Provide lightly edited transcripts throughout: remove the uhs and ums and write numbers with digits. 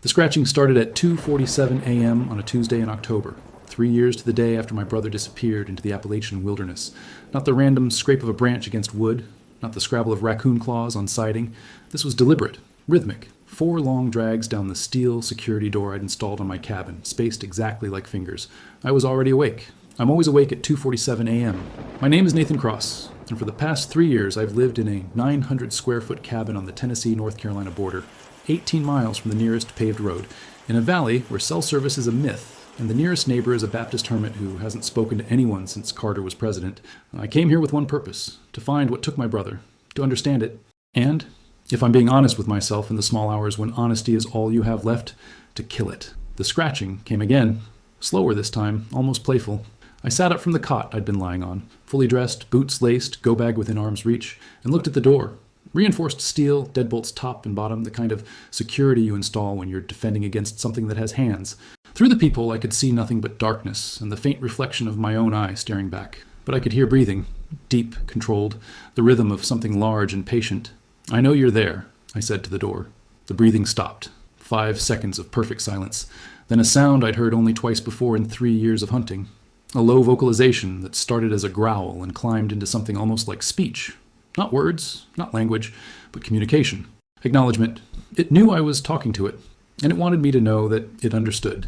The scratching started at 2:47 a.m. on a Tuesday in October, 3 years to the day after my brother disappeared into the Appalachian wilderness. Not the random scrape of a branch against wood, not the scrabble of raccoon claws on siding. This was deliberate, rhythmic. 4 long drags down the steel security door I'd installed on my cabin, spaced exactly like fingers. I was already awake. I'm always awake at 2:47 a.m. My name is Nathan Cross, and for the past 3 years I've lived in a 900-square-foot cabin on the Tennessee-North Carolina border, 18 miles from the nearest paved road, in a valley where cell service is a myth, and the nearest neighbor is a Baptist hermit who hasn't spoken to anyone since Carter was president. I came here with one purpose: to find what took my brother, to understand it, and, if I'm being honest with myself in the small hours when honesty is all you have left, to kill it. The scratching came again, slower this time, almost playful. I sat up from the cot I'd been lying on, fully dressed, boots laced, go bag within arm's reach, and looked at the door. Reinforced steel, deadbolts top and bottom, the kind of security you install when you're defending against something that has hands. Through the peephole I could see nothing but darkness and the faint reflection of my own eye staring back. But I could hear breathing, deep, controlled, the rhythm of something large and patient. "I know you're there," I said to the door. The breathing stopped. 5 seconds of perfect silence. Then a sound I'd heard only twice before in 3 years of hunting. A low vocalization that started as a growl and climbed into something almost like speech. Not words, not language, but communication. Acknowledgement. It knew I was talking to it, and it wanted me to know that it understood.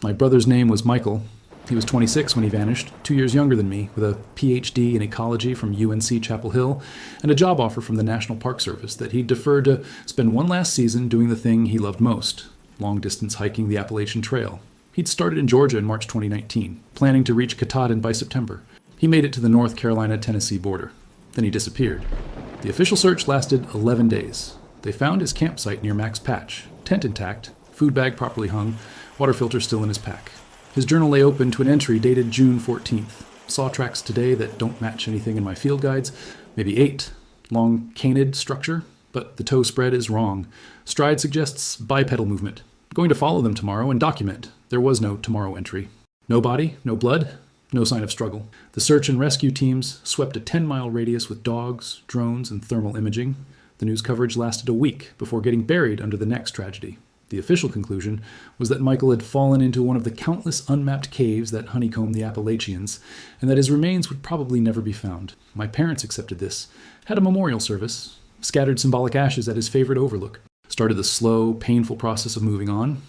My brother's name was Michael. He was 26 when he vanished, 2 years younger than me, with a PhD in ecology from UNC Chapel Hill, and a job offer from the National Park Service that he'd deferred to spend one last season doing the thing he loved most: long-distance hiking the Appalachian Trail. He'd started in Georgia in March 2019, planning to reach Katahdin by September. He made it to the North Carolina-Tennessee border. Then he disappeared. The official search lasted 11 days. They found his campsite near Max Patch, tent intact, food bag properly hung, water filter still in his pack. His journal lay open to an entry dated June 14th. Saw tracks today that don't match anything in my field guides. Maybe 8. Long canid structure, but the toe spread is wrong. Stride suggests bipedal movement. Going to follow them tomorrow and document. There was no tomorrow entry. No body, no blood, no sign of struggle. The search and rescue teams swept a 10-mile radius with dogs, drones, and thermal imaging. The news coverage lasted a week before getting buried under the next tragedy. The official conclusion was that Michael had fallen into one of the countless unmapped caves that honeycomb the Appalachians, and that his remains would probably never be found. My parents accepted this, had a memorial service, scattered symbolic ashes at his favorite overlook, started the slow, painful process of moving on.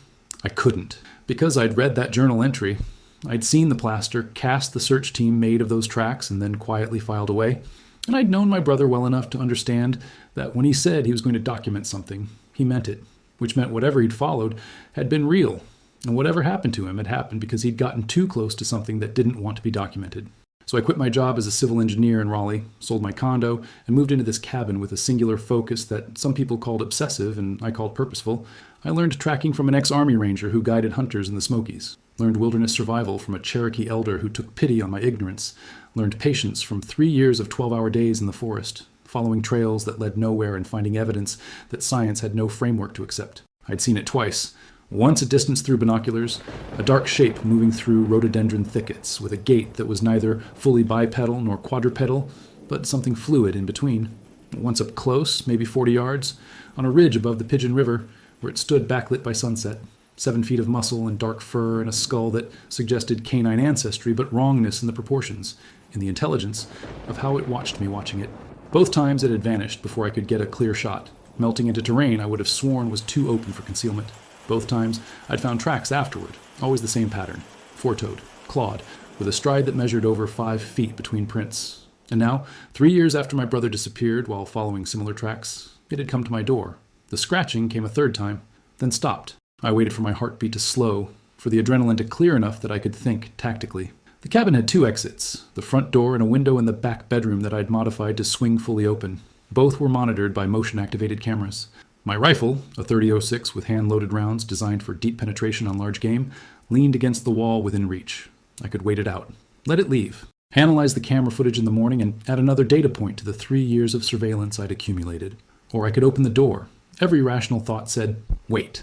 I couldn't. Because I'd read that journal entry, I'd seen the plaster cast the search team made of those tracks and then quietly filed away, and I'd known my brother well enough to understand that when he said he was going to document something, he meant it, which meant whatever he'd followed had been real, and whatever happened to him had happened because he'd gotten too close to something that didn't want to be documented. So I quit my job as a civil engineer in Raleigh, sold my condo, and moved into this cabin with a singular focus that some people called obsessive and I called purposeful. I learned tracking from an ex-Army ranger who guided hunters in the Smokies, learned wilderness survival from a Cherokee elder who took pity on my ignorance, learned patience from 3 years of 12-hour days in the forest, following trails that led nowhere and finding evidence that science had no framework to accept. I'd seen it twice. Once at distance through binoculars, a dark shape moving through rhododendron thickets with a gait that was neither fully bipedal nor quadrupedal, but something fluid in between. Once up close, maybe 40 yards, on a ridge above the Pigeon River, where it stood backlit by sunset. 7 feet of muscle and dark fur and a skull that suggested canine ancestry, but wrongness in the proportions, in the intelligence of how it watched me watching it. Both times it had vanished before I could get a clear shot, melting into terrain I would have sworn was too open for concealment. Both times I'd found tracks afterward, always the same pattern, four-toed, clawed, with a stride that measured over 5 feet between prints. And now, 3 years after my brother disappeared while following similar tracks, it had come to my door. The scratching came a third time, then stopped. I waited for my heartbeat to slow, for the adrenaline to clear enough that I could think tactically. The cabin had 2 exits, the front door and a window in the back bedroom that I'd modified to swing fully open. Both were monitored by motion-activated cameras. My rifle, a .30-06 with hand-loaded rounds designed for deep penetration on large game, leaned against the wall within reach. I could wait it out. Let it leave. Analyze the camera footage in the morning and add another data point to the 3 years of surveillance I'd accumulated. Or I could open the door. Every rational thought said, wait.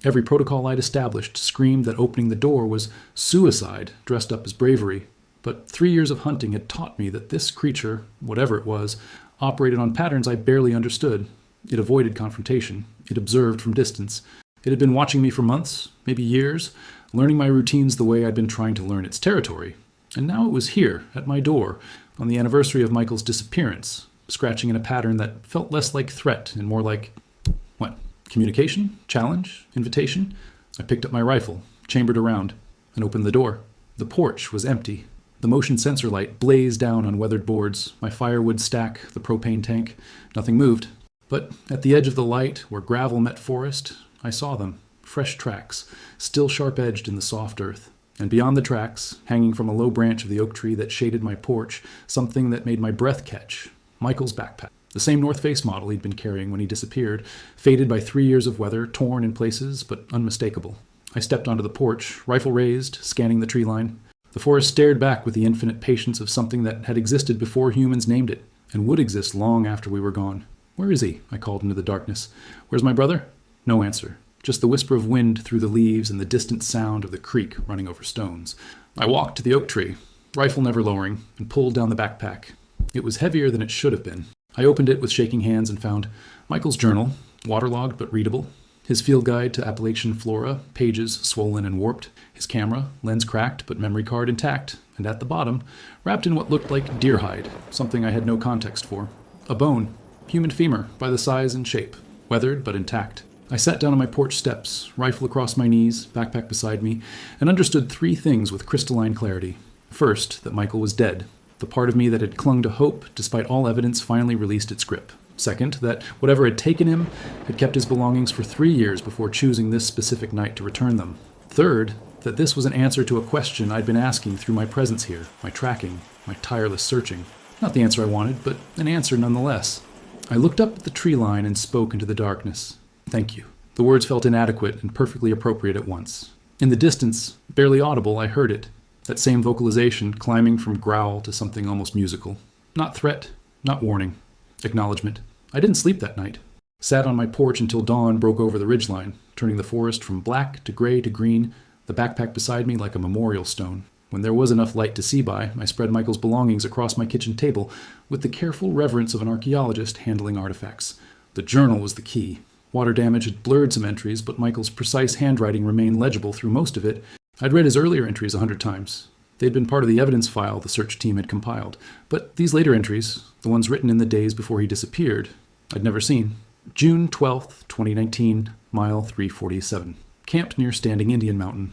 Every protocol I'd established screamed that opening the door was suicide dressed up as bravery. But 3 years of hunting had taught me that this creature, whatever it was, operated on patterns I barely understood. It avoided confrontation. It observed from distance. It had been watching me for months, maybe years, learning my routines the way I'd been trying to learn its territory. And now it was here, at my door, on the anniversary of Michael's disappearance, scratching in a pattern that felt less like threat and more like, what, communication? Challenge? Invitation? I picked up my rifle, chambered around, and opened the door. The porch was empty. The motion sensor light blazed down on weathered boards, my firewood stack, the propane tank. Nothing moved. But at the edge of the light, where gravel met forest, I saw them. Fresh tracks, still sharp-edged in the soft earth. And beyond the tracks, hanging from a low branch of the oak tree that shaded my porch, something that made my breath catch. Michael's backpack. The same North Face model he'd been carrying when he disappeared, faded by 3 years of weather, torn in places, but unmistakable. I stepped onto the porch, rifle raised, scanning the tree line. The forest stared back with the infinite patience of something that had existed before humans named it, and would exist long after we were gone. "Where is he?" I called into the darkness. "Where's my brother?" No answer. Just the whisper of wind through the leaves and the distant sound of the creek running over stones. I walked to the oak tree, rifle never lowering, and pulled down the backpack. It was heavier than it should have been. I opened it with shaking hands and found Michael's journal, waterlogged but readable, his field guide to Appalachian flora, pages swollen and warped, his camera, lens cracked but memory card intact, and at the bottom, wrapped in what looked like deer hide, something I had no context for. A bone, human femur, by the size and shape, weathered but intact. I sat down on my porch steps, rifle across my knees, backpack beside me, and understood 3 things with crystalline clarity. First, that Michael was dead. The part of me that had clung to hope, despite all evidence, finally released its grip. Second, that whatever had taken him had kept his belongings for 3 years before choosing this specific night to return them. Third, that this was an answer to a question I'd been asking through my presence here, my tracking, my tireless searching. Not the answer I wanted, but an answer nonetheless. I looked up at the tree line and spoke into the darkness. "Thank you." The words felt inadequate and perfectly appropriate at once. In the distance, barely audible, I heard it. That same vocalization climbing from growl to something almost musical. Not threat, not warning. Acknowledgement. I didn't sleep that night. Sat on my porch until dawn broke over the ridgeline, turning the forest from black to gray to green, the backpack beside me like a memorial stone. When there was enough light to see by, I spread Michael's belongings across my kitchen table with the careful reverence of an archaeologist handling artifacts. The journal was the key. Water damage had blurred some entries, but Michael's precise handwriting remained legible through most of it. I'd read his earlier entries 100 times. They'd been part of the evidence file the search team had compiled. But these later entries, the ones written in the days before he disappeared, I'd never seen. June 12th, 2019, mile 347. Camped near Standing Indian Mountain.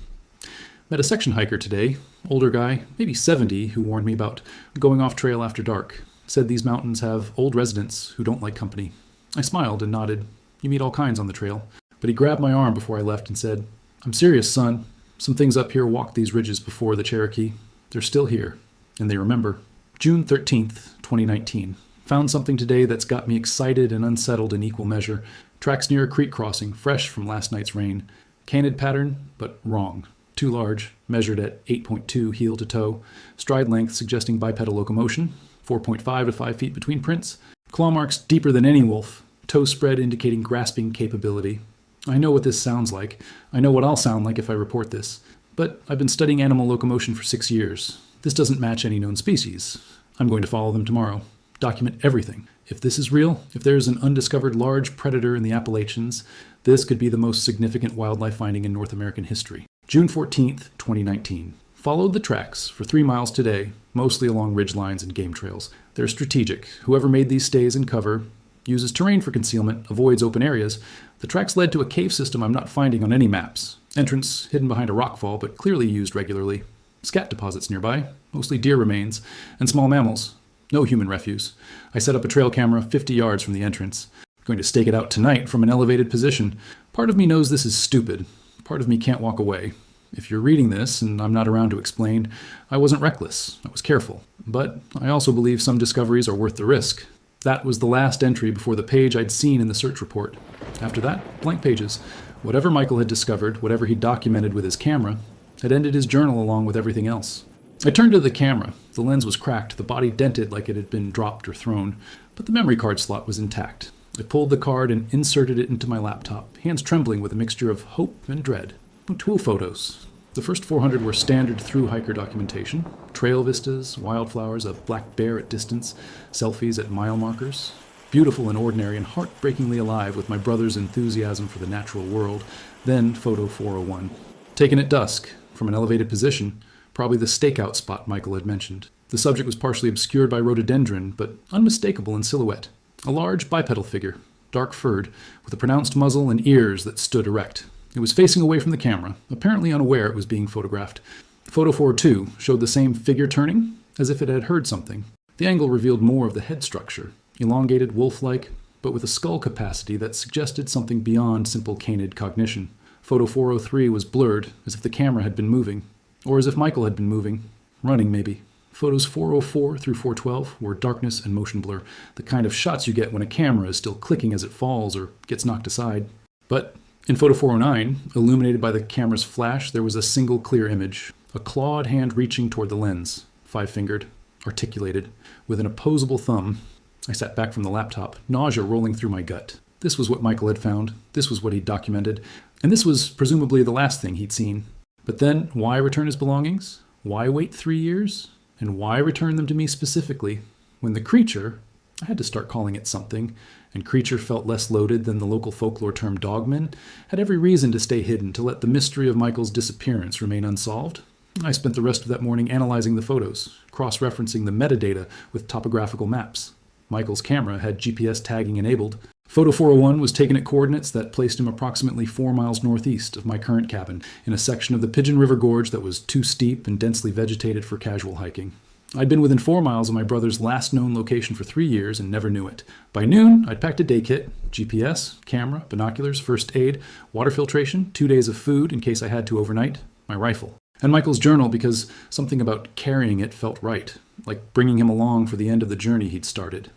Met a section hiker today, older guy, maybe 70, who warned me about going off trail after dark. Said these mountains have old residents who don't like company. I smiled and nodded. You meet all kinds on the trail. But he grabbed my arm before I left and said, "I'm serious, son. Some things up here walked these ridges before the Cherokee. They're still here, and they remember." June 13th, 2019. Found something today that's got me excited and unsettled in equal measure. Tracks near a creek crossing, fresh from last night's rain. Canid pattern, but wrong. Too large, measured at 8.2 heel to toe. Stride length suggesting bipedal locomotion. 4.5 to 5 feet between prints. Claw marks deeper than any wolf. Toe spread indicating grasping capability. I know what this sounds like. I know what I'll sound like if I report this. But I've been studying animal locomotion for 6 years. This doesn't match any known species. I'm going to follow them tomorrow. Document everything. If this is real, if there is an undiscovered large predator in the Appalachians, this could be the most significant wildlife finding in North American history. June 14th, 2019. Followed the tracks for 3 miles today, mostly along ridge lines and game trails. They're strategic. Whoever made these stays and cover uses terrain for concealment, avoids open areas. The tracks led to a cave system I'm not finding on any maps. Entrance hidden behind a rockfall, but clearly used regularly. Scat deposits nearby, mostly deer remains, and small mammals. No human refuse. I set up a trail camera 50 yards from the entrance. I'm going to stake it out tonight from an elevated position. Part of me knows this is stupid. Part of me can't walk away. If you're reading this, and I'm not around to explain, I wasn't reckless. I was careful. But I also believe some discoveries are worth the risk. That was the last entry before the page I'd seen in the search report. After that, blank pages. Whatever Michael had discovered, whatever he documented with his camera, had ended his journal along with everything else. I turned to the camera. The lens was cracked, the body dented like it had been dropped or thrown, but the memory card slot was intact. I pulled the card and inserted it into my laptop, hands trembling with a mixture of hope and dread. Tool photos. The first 400 were standard through-hiker documentation. Trail vistas, wildflowers, a black bear at distance, selfies at mile markers. Beautiful and ordinary and heartbreakingly alive with my brother's enthusiasm for the natural world. Then photo 401. Taken at dusk, from an elevated position, probably the stakeout spot Michael had mentioned. The subject was partially obscured by rhododendron, but unmistakable in silhouette. A large bipedal figure, dark-furred, with a pronounced muzzle and ears that stood erect. It was facing away from the camera, apparently unaware it was being photographed. Photo 402 showed the same figure turning, as if it had heard something. The angle revealed more of the head structure, elongated, wolf-like, but with a skull capacity that suggested something beyond simple canid cognition. Photo 403 was blurred, as if the camera had been moving, or as if Michael had been moving, running maybe. Photos 404 through 412 were darkness and motion blur, the kind of shots you get when a camera is still clicking as it falls or gets knocked aside. But in photo 409, illuminated by the camera's flash, there was a single clear image, a clawed hand reaching toward the lens, five-fingered, articulated, with an opposable thumb. I sat back from the laptop, nausea rolling through my gut. This was what Michael had found, this was what he'd documented, and this was presumably the last thing he'd seen. But then, why return his belongings? Why wait 3 years? And why return them to me specifically, when the creature, I had to start calling it something, and creature felt less loaded than the local folklore term Dogman, had every reason to stay hidden, to let the mystery of Michael's disappearance remain unsolved? I spent the rest of that morning analyzing the photos, cross-referencing the metadata with topographical maps. Michael's camera had GPS tagging enabled. Photo 401 was taken at coordinates that placed him approximately 4 miles northeast of my current cabin, in a section of the Pigeon River Gorge that was too steep and densely vegetated for casual hiking. I'd been within 4 miles of my brother's last known location for 3 years and never knew it. By noon, I'd packed a day kit, GPS, camera, binoculars, first aid, water filtration, 2 days of food in case I had to overnight, my rifle. And Michael's journal, because something about carrying it felt right, like bringing him along for the end of the journey he'd started.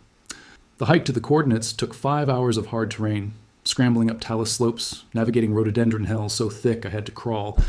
The hike to the coordinates took 5 hours of hard terrain, scrambling up talus slopes, navigating rhododendron hills so thick I had to crawl,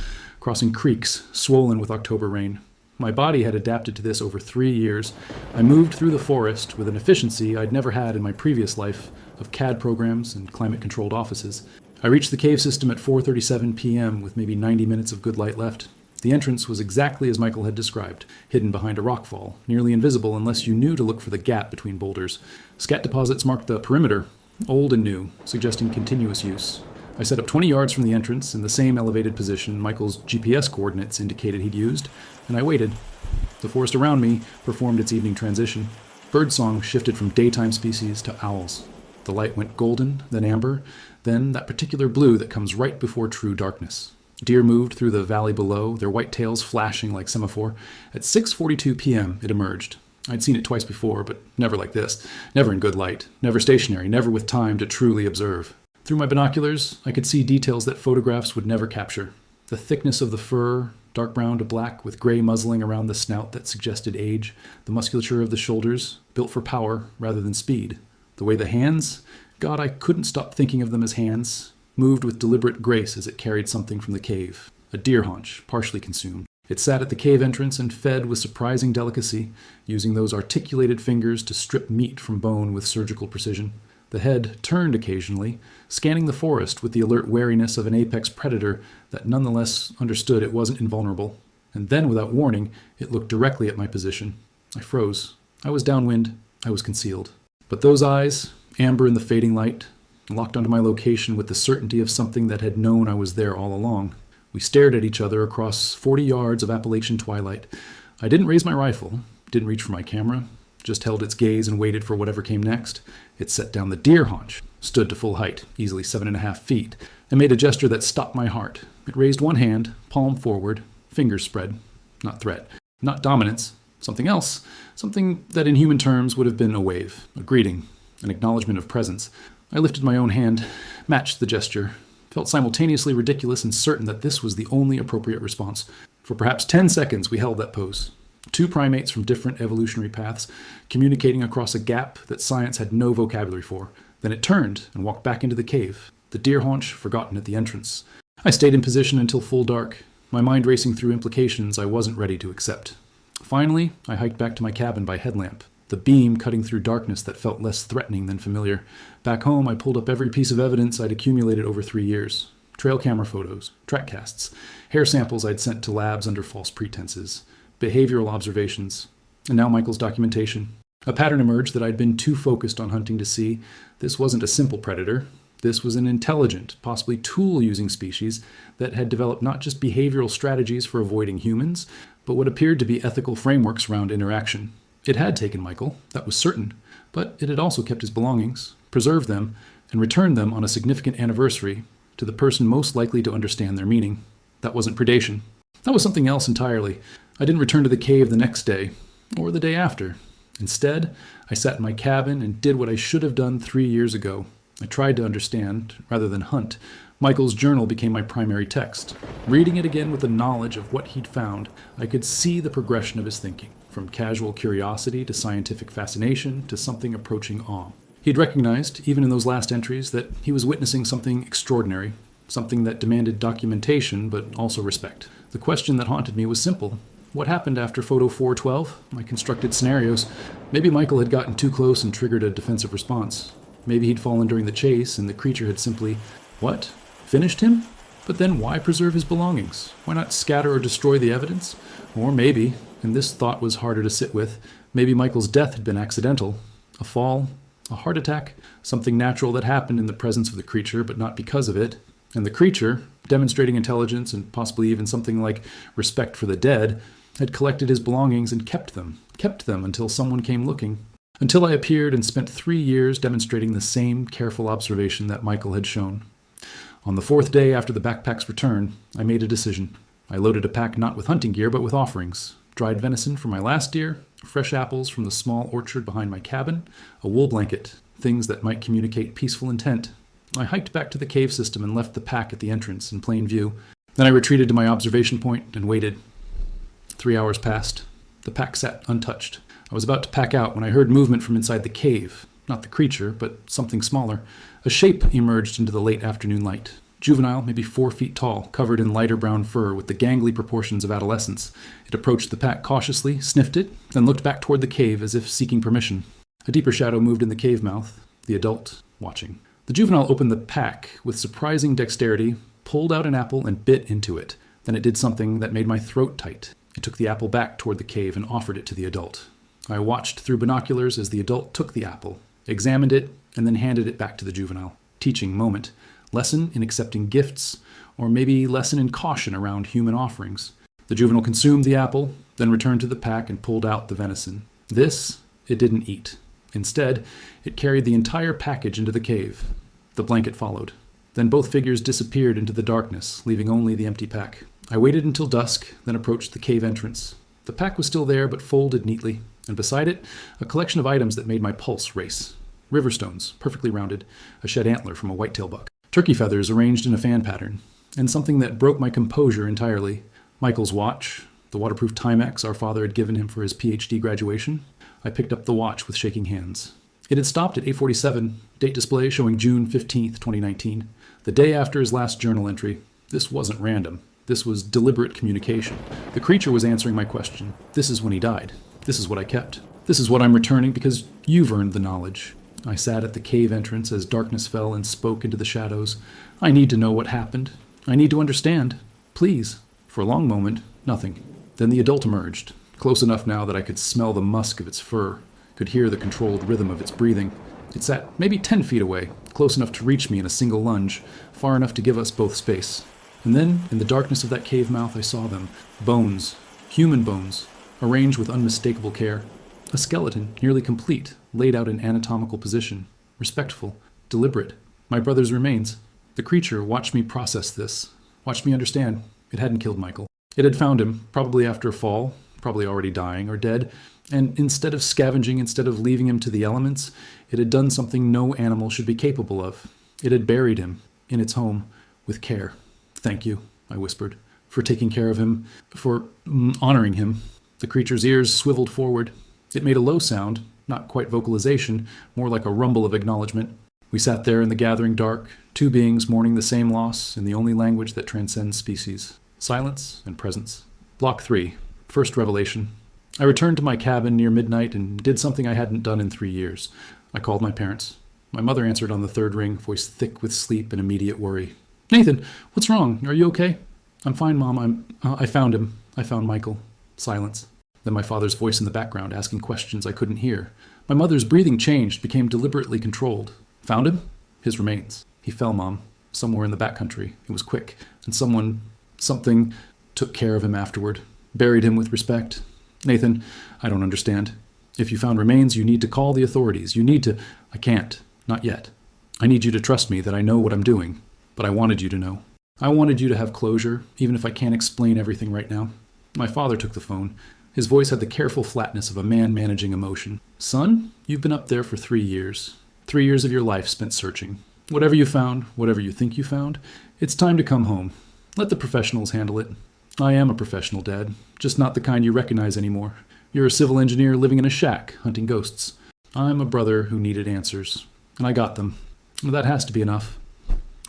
crossing creeks swollen with October rain. My body had adapted to this over 3 years. I moved through the forest with an efficiency I'd never had in my previous life of CAD programs and climate-controlled offices. I reached the cave system at 4:37 p.m. with maybe 90 minutes of good light left. The entrance was exactly as Michael had described, hidden behind a rockfall, nearly invisible unless you knew to look for the gap between boulders. Scat deposits marked the perimeter, old and new, suggesting continuous use. I set up 20 yards from the entrance in the same elevated position Michael's GPS coordinates indicated he'd used, and I waited. The forest around me performed its evening transition. Birdsong shifted from daytime species to owls. The light went golden, then amber, then that particular blue that comes right before true darkness. Deer moved through the valley below, their white tails flashing like semaphore. At 6:42 p.m., it emerged. I'd seen it twice before, but never like this. Never in good light. Never stationary. Never with time to truly observe. Through my binoculars, I could see details that photographs would never capture. The thickness of the fur, dark brown to black, with gray muzzling around the snout that suggested age. The musculature of the shoulders, built for power rather than speed. The way the hands, God, I couldn't stop thinking of them as hands, moved with deliberate grace as it carried something from the cave. A deer haunch, partially consumed. It sat at the cave entrance and fed with surprising delicacy, using those articulated fingers to strip meat from bone with surgical precision. The head turned occasionally, scanning the forest with the alert wariness of an apex predator that nonetheless understood it wasn't invulnerable. And then, without warning, it looked directly at my position. I froze. I was downwind. I was concealed. But those eyes, amber in the fading light, locked onto my location with the certainty of something that had known I was there all along. We stared at each other across 40 yards of Appalachian twilight. I didn't raise my rifle, didn't reach for my camera, just held its gaze and waited for whatever came next. It set down the deer haunch, stood to full height, easily 7.5 feet, and made a gesture that stopped my heart. It raised one hand, palm forward, fingers spread. Not threat, not dominance, something else, something that in human terms would have been a wave, a greeting, an acknowledgement of presence. I lifted my own hand, matched the gesture, felt simultaneously ridiculous and certain that this was the only appropriate response. For perhaps 10 seconds we held that pose. Two primates from different evolutionary paths, communicating across a gap that science had no vocabulary for. Then it turned and walked back into the cave, the deer haunch forgotten at the entrance. I stayed in position until full dark, my mind racing through implications I wasn't ready to accept. Finally, I hiked back to my cabin by headlamp, the beam cutting through darkness that felt less threatening than familiar. Back home, I pulled up every piece of evidence I'd accumulated over 3 years. Trail camera photos, track casts, hair samples I'd sent to labs under false pretenses, behavioral observations, and now Michael's documentation. A pattern emerged that I'd been too focused on hunting to see. This wasn't a simple predator. This was an intelligent, possibly tool-using species that had developed not just behavioral strategies for avoiding humans, but what appeared to be ethical frameworks around interaction. It had taken Michael, that was certain, but it had also kept his belongings, preserved them, and returned them on a significant anniversary to the person most likely to understand their meaning. That wasn't predation. That was something else entirely. I didn't return to the cave the next day, or the day after. Instead, I sat in my cabin and did what I should have done 3 years ago. I tried to understand, rather than hunt. Michael's journal became my primary text. Reading it again with the knowledge of what he'd found, I could see the progression of his thinking, from casual curiosity to scientific fascination to something approaching awe. He'd recognized, even in those last entries, that he was witnessing something extraordinary, something that demanded documentation but also respect. The question that haunted me was simple. What happened after photo 412? I constructed scenarios. Maybe Michael had gotten too close and triggered a defensive response. Maybe he'd fallen during the chase and the creature had simply, what? Finished him? But then why preserve his belongings? Why not scatter or destroy the evidence? Or maybe, and this thought was harder to sit with, maybe Michael's death had been accidental. A fall, a heart attack, something natural that happened in the presence of the creature but not because of it. And the creature, demonstrating intelligence and possibly even something like respect for the dead, had collected his belongings and kept them until someone came looking. Until I appeared and spent 3 years demonstrating the same careful observation that Michael had shown. On the 4th day after the backpack's return, I made a decision. I loaded a pack not with hunting gear but with offerings. Dried venison from my last deer, fresh apples from the small orchard behind my cabin, a wool blanket, things that might communicate peaceful intent. I hiked back to the cave system and left the pack at the entrance in plain view. Then I retreated to my observation point and waited. 3 hours passed. The pack sat untouched. I was about to pack out when I heard movement from inside the cave. Not the creature, but something smaller. A shape emerged into the late afternoon light. Juvenile, maybe 4 feet tall, covered in lighter brown fur with the gangly proportions of adolescence. It approached the pack cautiously, sniffed it, then looked back toward the cave as if seeking permission. A deeper shadow moved in the cave mouth, the adult watching. The juvenile opened the pack with surprising dexterity, pulled out an apple and bit into it. Then it did something that made my throat tight. It took the apple back toward the cave and offered it to the adult. I watched through binoculars as the adult took the apple, examined it, and then handed it back to the juvenile. Teaching moment. Lesson in accepting gifts, or maybe lesson in caution around human offerings. The juvenile consumed the apple, then returned to the pack and pulled out the venison. This, it didn't eat. Instead, it carried the entire package into the cave. The blanket followed. Then both figures disappeared into the darkness, leaving only the empty pack. I waited until dusk, then approached the cave entrance. The pack was still there, but folded neatly, and beside it, a collection of items that made my pulse race. River stones, perfectly rounded, a shed antler from a whitetail buck, turkey feathers arranged in a fan pattern, and something that broke my composure entirely. Michael's watch, the waterproof Timex our father had given him for his PhD graduation. I picked up the watch with shaking hands. It had stopped at 8:47, date display showing June 15th, 2019, the day after his last journal entry. This wasn't random. This was deliberate communication. The creature was answering my question. This is when he died. This is what I kept. This is what I'm returning because you've earned the knowledge. I sat at the cave entrance as darkness fell and spoke into the shadows. I need to know what happened. I need to understand. Please. For a long moment, nothing. Then the adult emerged, close enough now that I could smell the musk of its fur, could hear the controlled rhythm of its breathing. It sat maybe 10 feet away, close enough to reach me in a single lunge, far enough to give us both space. And then, in the darkness of that cave mouth, I saw them. Bones. Human bones. Arranged with unmistakable care. A skeleton, nearly complete, laid out in anatomical position. Respectful. Deliberate. My brother's remains. The creature watched me process this. Watched me understand. It hadn't killed Michael. It had found him, probably after a fall, probably already dying or dead, and instead of scavenging, instead of leaving him to the elements, it had done something no animal should be capable of. It had buried him, in its home, with care. Thank you, I whispered, for taking care of him, for honoring him. The creature's ears swiveled forward. It made a low sound, not quite vocalization, more like a rumble of acknowledgement. We sat there in the gathering dark, two beings mourning the same loss in the only language that transcends species. Silence and presence. Block 3. First revelation. I returned to my cabin near midnight and did something I hadn't done in 3 years. I called my parents. My mother answered on the third ring, voice thick with sleep and immediate worry. Nathan, what's wrong? Are you okay? I'm fine, Mom. I found him. I found Michael. Silence. Then my father's voice in the background, asking questions I couldn't hear. My mother's breathing changed, became deliberately controlled. Found him? His remains. He fell, Mom, somewhere in the backcountry. It was quick, and something took care of him afterward, buried him with respect. Nathan, I don't understand. If you found remains, you need to call the authorities. You need to... I can't. Not yet. I need you to trust me that I know what I'm doing. But I wanted you to know. I wanted you to have closure, even if I can't explain everything right now. My father took the phone. His voice had the careful flatness of a man managing emotion. Son, you've been up there for 3 years. 3 years of your life spent searching. Whatever you found, whatever you think you found, it's time to come home. Let the professionals handle it. I am a professional, Dad, just not the kind you recognize anymore. You're a civil engineer living in a shack, hunting ghosts. I'm a brother who needed answers, and I got them. That has to be enough.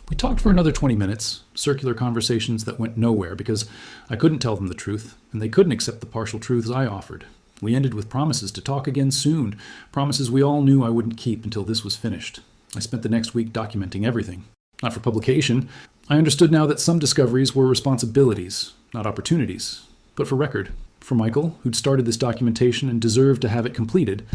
We talked for another 20 minutes, circular conversations that went nowhere because I couldn't tell them the truth, and they couldn't accept the partial truths I offered. We ended with promises to talk again soon, promises we all knew I wouldn't keep until this was finished. I spent the next week documenting everything. Not for publication. I understood now that some discoveries were responsibilities, not opportunities, but for record. For Michael, who'd started this documentation and deserved to have it completed,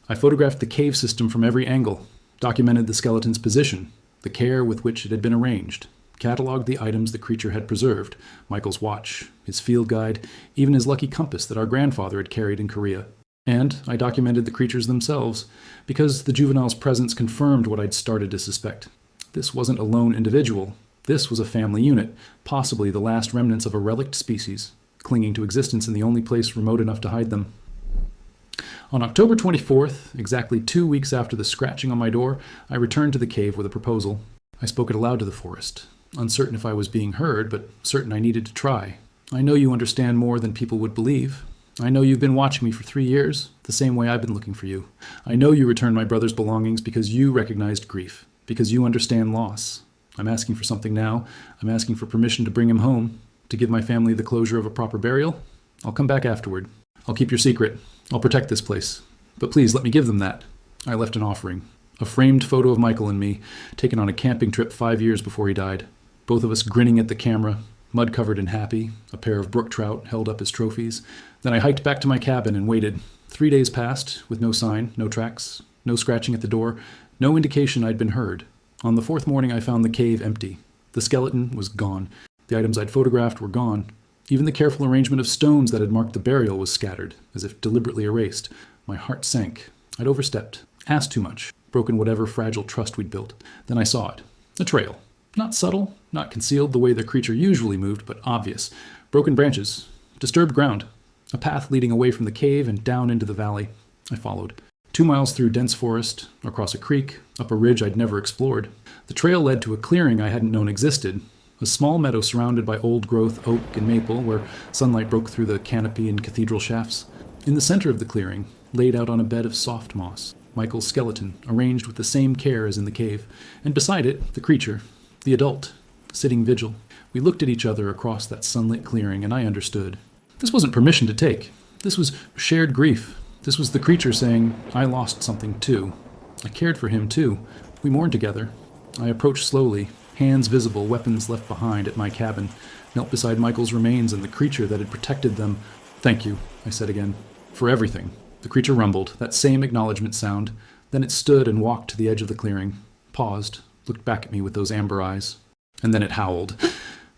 I photographed the cave system from every angle, documented the skeleton's position, the care with which it had been arranged, cataloged the items the creature had preserved, Michael's watch, his field guide, even his lucky compass that our grandfather had carried in Korea. And I documented the creatures themselves, because the juvenile's presence confirmed what I'd started to suspect. This wasn't a lone individual. This was a family unit, possibly the last remnants of a relict species, clinging to existence in the only place remote enough to hide them. On October 24th, exactly 2 weeks after the scratching on my door, I returned to the cave with a proposal. I spoke it aloud to the forest, uncertain if I was being heard, but certain I needed to try. I know you understand more than people would believe. I know you've been watching me for 3 years, the same way I've been looking for you. I know you returned my brother's belongings because you recognized grief, because you understand loss. I'm asking for something now. I'm asking for permission to bring him home, to give my family the closure of a proper burial. I'll come back afterward. I'll keep your secret. I'll protect this place. But please, let me give them that. I left an offering. A framed photo of Michael and me, taken on a camping trip 5 years before he died. Both of us grinning at the camera, mud-covered and happy, a pair of brook trout held up as trophies. Then I hiked back to my cabin and waited. 3 days passed, with no sign, no tracks, no scratching at the door, no indication I'd been heard. On the 4th morning, I found the cave empty. The skeleton was gone. The items I'd photographed were gone. Even the careful arrangement of stones that had marked the burial was scattered, as if deliberately erased. My heart sank. I'd overstepped, asked too much, broken whatever fragile trust we'd built. Then I saw it. A trail. Not subtle, not concealed the way the creature usually moved, but obvious. Broken branches. Disturbed ground. A path leading away from the cave and down into the valley. I followed. 2 miles through dense forest, across a creek, up a ridge I'd never explored. The trail led to a clearing I hadn't known existed. A small meadow surrounded by old-growth oak and maple where sunlight broke through the canopy and cathedral shafts. In the center of the clearing, laid out on a bed of soft moss, Michael's skeleton, arranged with the same care as in the cave, and beside it, the creature, the adult, sitting vigil. We looked at each other across that sunlit clearing, and I understood. This wasn't permission to take. This was shared grief. This was the creature saying, I lost something too. I cared for him too. We mourned together. I approached slowly, hands visible, weapons left behind at my cabin, knelt beside Michael's remains and the creature that had protected them. Thank you, I said again, for everything. The creature rumbled, that same acknowledgement sound. Then it stood and walked to the edge of the clearing, paused, looked back at me with those amber eyes. And then it howled.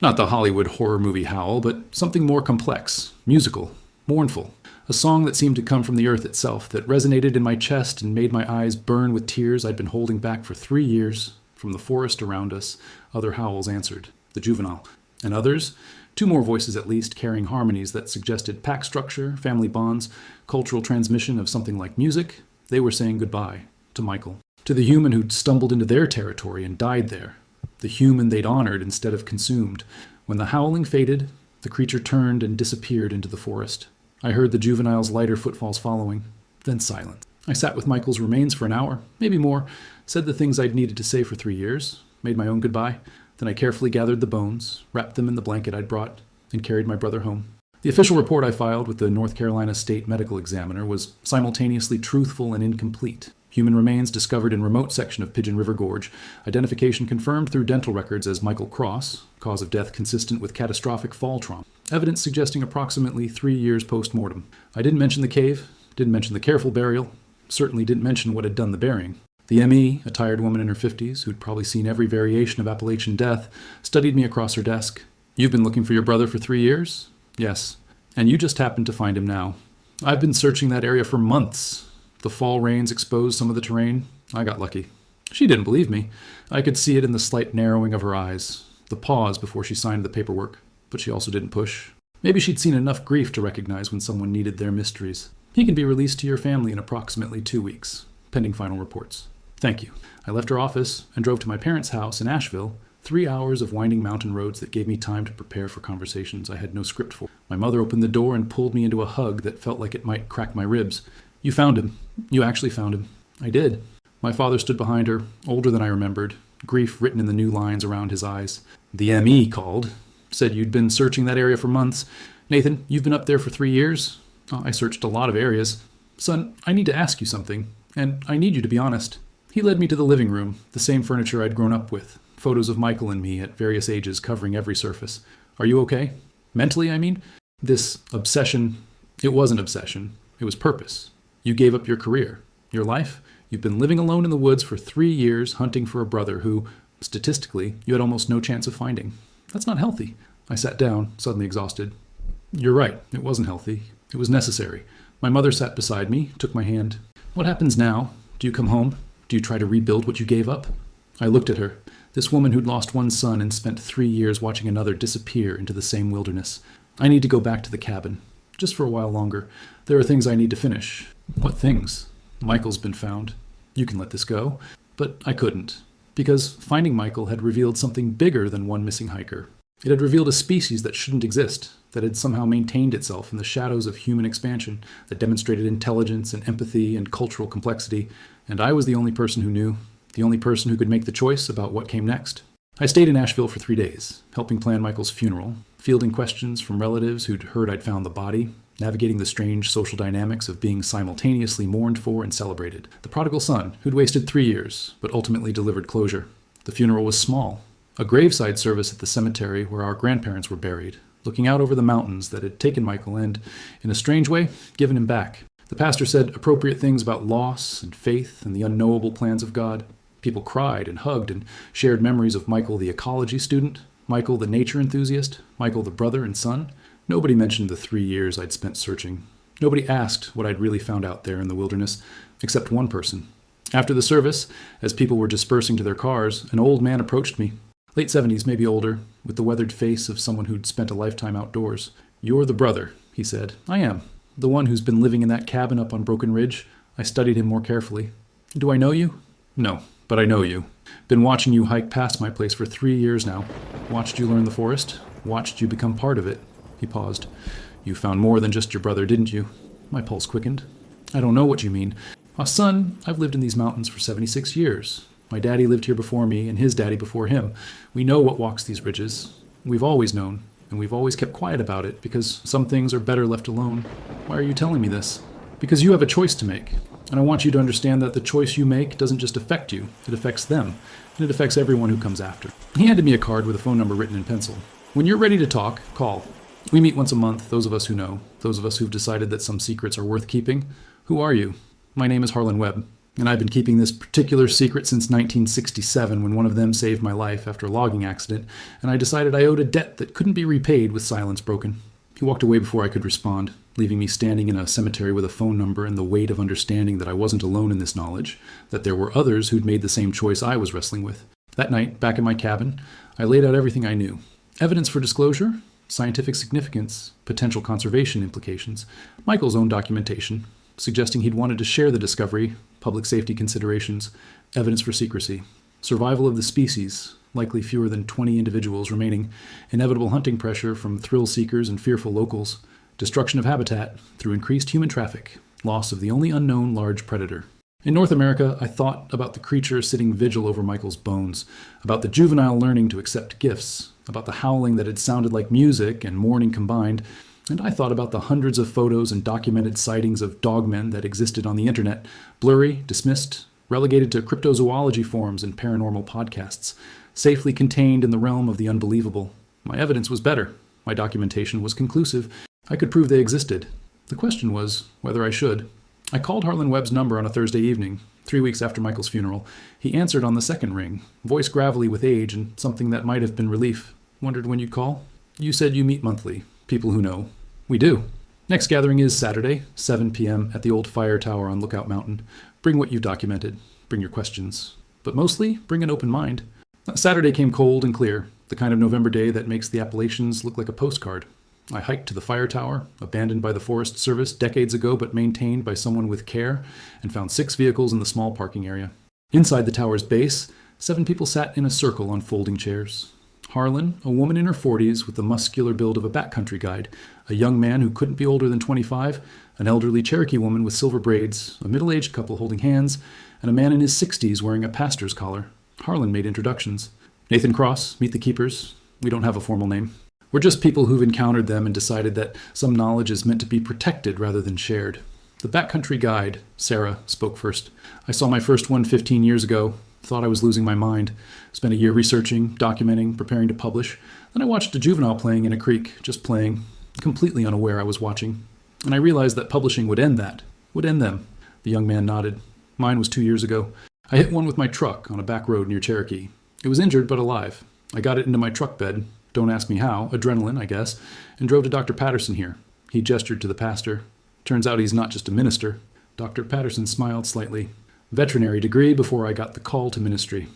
Not the Hollywood horror movie howl, but something more complex, musical, mournful. A song that seemed to come from the earth itself, that resonated in my chest and made my eyes burn with tears I'd been holding back for 3 years. From the forest around us, other howls answered, the juvenile. And others, 2 more voices at least, carrying harmonies that suggested pack structure, family bonds, cultural transmission of something like music. They were saying goodbye to Michael, to the human who'd stumbled into their territory and died there, the human they'd honored instead of consumed. When the howling faded, the creature turned and disappeared into the forest. I heard the juvenile's lighter footfalls following, then silence. I sat with Michael's remains for an hour, maybe more, said the things I'd needed to say for 3 years, made my own goodbye. Then I carefully gathered the bones, wrapped them in the blanket I'd brought, and carried my brother home. The official report I filed with the North Carolina State Medical Examiner was simultaneously truthful and incomplete. Human remains discovered in remote section of Pigeon River Gorge. Identification confirmed through dental records as Michael Cross. Cause of death consistent with catastrophic fall trauma. Evidence suggesting approximately 3 years post-mortem. I didn't mention the cave, didn't mention the careful burial, certainly didn't mention what had done the burying. The ME, a tired woman in her 50s who'd probably seen every variation of Appalachian death, studied me across her desk. "You've been looking for your brother for 3 years?" "Yes. And you just happened to find him now." "I've been searching that area for months. The fall rains exposed some of the terrain. I got lucky." She didn't believe me. I could see it in the slight narrowing of her eyes, the pause before she signed the paperwork, but she also didn't push. Maybe she'd seen enough grief to recognize when someone needed their mysteries. "He can be released to your family in approximately 2 weeks, pending final reports." "Thank you." I left her office and drove to my parents' house in Asheville, 3 hours of winding mountain roads that gave me time to prepare for conversations I had no script for. My mother opened the door and pulled me into a hug that felt like it might crack my ribs. "You found him. You actually found him." "I did." My father stood behind her, older than I remembered, grief written in the new lines around his eyes. "The ME called. Said you'd been searching that area for months. Nathan, you've been up there for 3 years?" "I searched a lot of areas." "Son, I need to ask you something, and I need you to be honest." He led me to the living room, the same furniture I'd grown up with, photos of Michael and me at various ages covering every surface. "Are you okay? Mentally, I mean? This obsession, it wasn't obsession, it was purpose. You gave up your career, your life. You've been living alone in the woods for 3 years hunting for a brother who, statistically, you had almost no chance of finding. That's not healthy." I sat down, suddenly exhausted. "You're right, it wasn't healthy. It was necessary." My mother sat beside me, took my hand. "What happens now? Do you come home? Do you try to rebuild what you gave up?" I looked at her, this woman who'd lost one son and spent 3 years watching another disappear into the same wilderness. "I need to go back to the cabin, just for a while longer. There are things I need to finish." "What things?" "Michael's been found. You can let this go." But I couldn't, because finding Michael had revealed something bigger than one missing hiker. It had revealed a species that shouldn't exist, that had somehow maintained itself in the shadows of human expansion, that demonstrated intelligence and empathy and cultural complexity, and I was the only person who knew, the only person who could make the choice about what came next. I stayed in Asheville for 3 days, helping plan Michael's funeral, fielding questions from relatives who'd heard I'd found the body, navigating the strange social dynamics of being simultaneously mourned for and celebrated. The prodigal son, who'd wasted 3 years, but ultimately delivered closure. The funeral was small, a graveside service at the cemetery where our grandparents were buried, looking out over the mountains that had taken Michael and, in a strange way, given him back. The pastor said appropriate things about loss and faith and the unknowable plans of God. People cried and hugged and shared memories of Michael the ecology student, Michael the nature enthusiast, Michael the brother and son. Nobody mentioned the 3 years I'd spent searching. Nobody asked what I'd really found out there in the wilderness, except one person. After the service, as people were dispersing to their cars, an old man approached me. Late 70s, maybe older, with the weathered face of someone who'd spent a lifetime outdoors. "You're the brother," he said. "I am. The one who's been living in that cabin up on Broken Ridge." I studied him more carefully. "Do I know you?" "No, but I know you. Been watching you hike past my place for 3 years now. Watched you learn the forest. Watched you become part of it." He paused. "You found more than just your brother, didn't you?" My pulse quickened. "I don't know what you mean. Son, I've lived in these mountains for 76 years. My daddy lived here before me, and his daddy before him. We know what walks these ridges. We've always known, and we've always kept quiet about it, because some things are better left alone." "Why are you telling me this?" "Because you have a choice to make, and I want you to understand that the choice you make doesn't just affect you, it affects them, and it affects everyone who comes after." He handed me a card with a phone number written in pencil. "When you're ready to talk, call. We meet once a month, those of us who know, those of us who've decided that some secrets are worth keeping. Who are you?" "My name is Harlan Webb, and I've been keeping this particular secret since 1967 when one of them saved my life after a logging accident, and I decided I owed a debt that couldn't be repaid with silence broken." He walked away before I could respond, leaving me standing in a cemetery with a phone number and the weight of understanding that I wasn't alone in this knowledge, that there were others who'd made the same choice I was wrestling with. That night, back in my cabin, I laid out everything I knew. Evidence for disclosure, scientific significance, potential conservation implications, Michael's own documentation, suggesting he'd wanted to share the discovery, public safety considerations, evidence for secrecy, survival of the species, likely fewer than 20 individuals remaining, inevitable hunting pressure from thrill seekers and fearful locals, destruction of habitat through increased human traffic, loss of the only unknown large predator. In North America, I thought about the creature sitting vigil over Michael's bones, about the juvenile learning to accept gifts, about the howling that had sounded like music and mourning combined, and I thought about the hundreds of photos and documented sightings of dogmen that existed on the internet, blurry, dismissed, relegated to cryptozoology forums and paranormal podcasts, safely contained in the realm of the unbelievable. My evidence was better. My documentation was conclusive. I could prove they existed. The question was whether I should. I called Harlan Webb's number on a Thursday evening, 3 weeks after Michael's funeral, he answered on the second ring, voice gravelly with age and something that might have been relief. Wondered when you'd call? You said you meet monthly. People who know. We do. Next gathering is Saturday, 7 p.m. at the old fire tower on Lookout Mountain. Bring what you've documented. Bring your questions. But mostly, bring an open mind. Saturday came cold and clear, the kind of November day that makes the Appalachians look like a postcard. I hiked to the fire tower, abandoned by the Forest Service decades ago but maintained by someone with care, and found 6 vehicles in the small parking area. Inside the tower's base, 7 people sat in a circle on folding chairs. Harlan, a woman in her 40s with the muscular build of a backcountry guide, a young man who couldn't be older than 25, an elderly Cherokee woman with silver braids, a middle-aged couple holding hands, and a man in his 60s wearing a pastor's collar. Harlan made introductions. Nathan Cross, meet the keepers. We don't have a formal name. We're just people who've encountered them and decided that some knowledge is meant to be protected rather than shared. The backcountry guide, Sarah, spoke first. I saw my first one 15 years ago. Thought I was losing my mind. Spent a year researching, documenting, preparing to publish. Then I watched a juvenile playing in a creek, just playing, completely unaware I was watching. And I realized that publishing would end that. Would end them. The young man nodded. Mine was 2 years ago. I hit one with my truck on a back road near Cherokee. It was injured but alive. I got it into my truck bed. Don't ask me how. Adrenaline, I guess. And drove to Dr. Patterson here. He gestured to the pastor. Turns out he's not just a minister. Dr. Patterson smiled slightly. Veterinary degree before I got the call to ministry.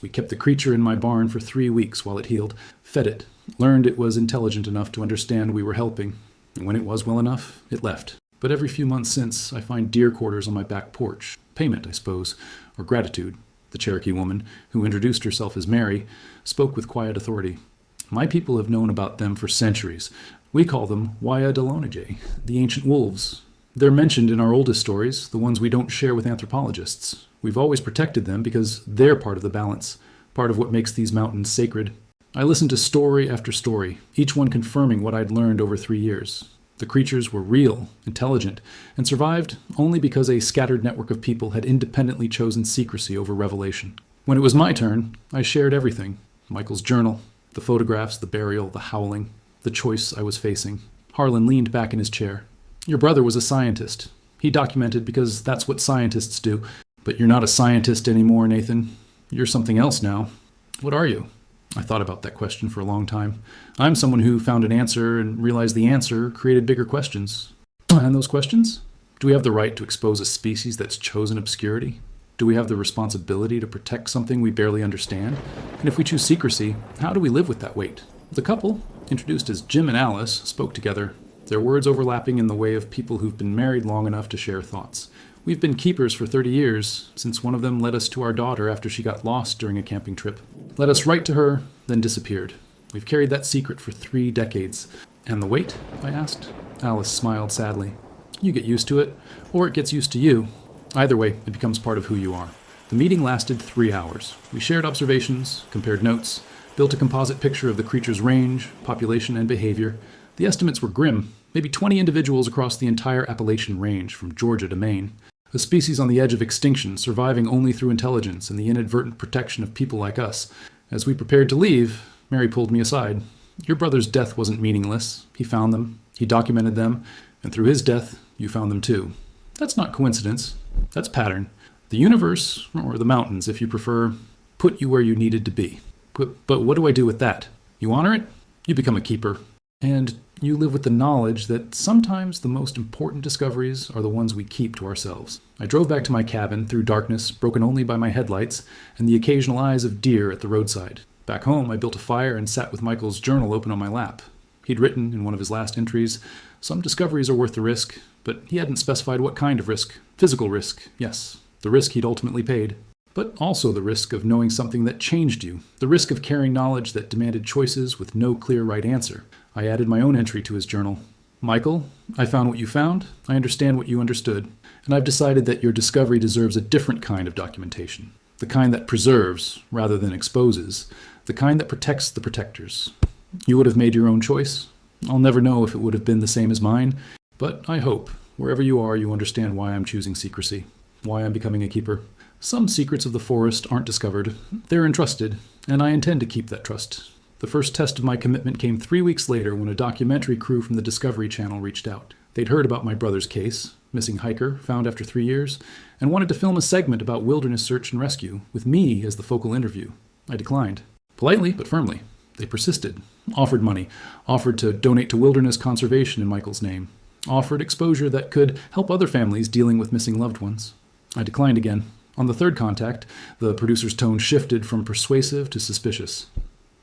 We kept the creature in my barn for 3 weeks while it healed. Fed it. Learned it was intelligent enough to understand we were helping. And when it was well enough, it left. But every few months since, I find deer quarters on my back porch. Payment, I suppose. Or gratitude. The Cherokee woman, who introduced herself as Mary, spoke with quiet authority. My people have known about them for centuries. We call them Waya-Delonije, the ancient wolves. They're mentioned in our oldest stories, the ones we don't share with anthropologists. We've always protected them because they're part of the balance, part of what makes these mountains sacred. I listened to story after story, each one confirming what I'd learned over 3 years. The creatures were real, intelligent, and survived only because a scattered network of people had independently chosen secrecy over revelation. When it was my turn, I shared everything. Michael's journal, the photographs, the burial, the howling, the choice I was facing. Harlan leaned back in his chair. Your brother was a scientist. He documented because that's what scientists do. But you're not a scientist anymore, Nathan. You're something else now. What are you? I thought about that question for a long time. I'm someone who found an answer and realized the answer created bigger questions. And those questions? Do we have the right to expose a species that's chosen obscurity? Do we have the responsibility to protect something we barely understand? And if we choose secrecy, how do we live with that weight? The couple, introduced as Jim and Alice, spoke together, their words overlapping in the way of people who've been married long enough to share thoughts. We've been keepers for 30 years, since one of them led us to our daughter after she got lost during a camping trip. Led us right to her, then disappeared. We've carried that secret for 3 decades. And the weight? I asked. Alice smiled sadly. You get used to it, or it gets used to you. Either way, it becomes part of who you are. The meeting lasted 3 hours. We shared observations, compared notes, built a composite picture of the creature's range, population, and behavior. The estimates were grim. Maybe 20 individuals across the entire Appalachian range, from Georgia to Maine. A species on the edge of extinction, surviving only through intelligence and the inadvertent protection of people like us. As we prepared to leave, Mary pulled me aside. Your brother's death wasn't meaningless. He found them. He documented them. And through his death, you found them too. That's not coincidence. That's pattern. The universe, or the mountains if you prefer, put you where you needed to be. But what do I do with that? You honor it? You become a keeper. And you live with the knowledge that sometimes the most important discoveries are the ones we keep to ourselves. I drove back to my cabin through darkness, broken only by my headlights and the occasional eyes of deer at the roadside. Back home, I built a fire and sat with Michael's journal open on my lap. He'd written in one of his last entries, some discoveries are worth the risk, but he hadn't specified what kind of risk. Physical risk, yes. The risk he'd ultimately paid. But also the risk of knowing something that changed you. The risk of carrying knowledge that demanded choices with no clear right answer. I added my own entry to his journal. Michael, I found what you found. I understand what you understood. And I've decided that your discovery deserves a different kind of documentation. The kind that preserves rather than exposes. The kind that protects the protectors. You would have made your own choice. I'll never know if it would have been the same as mine. But I hope, wherever you are, you understand why I'm choosing secrecy. Why I'm becoming a keeper. Some secrets of the forest aren't discovered. They're entrusted, and I intend to keep that trust. The first test of my commitment came 3 weeks later when a documentary crew from the Discovery Channel reached out. They'd heard about my brother's case, missing hiker found after 3 years, and wanted to film a segment about wilderness search and rescue, with me as the focal interview. I declined. Politely, but firmly. They persisted, offered money, offered to donate to wilderness conservation in Michael's name, offered exposure that could help other families dealing with missing loved ones. I declined again. On the third contact, the producer's tone shifted from persuasive to suspicious.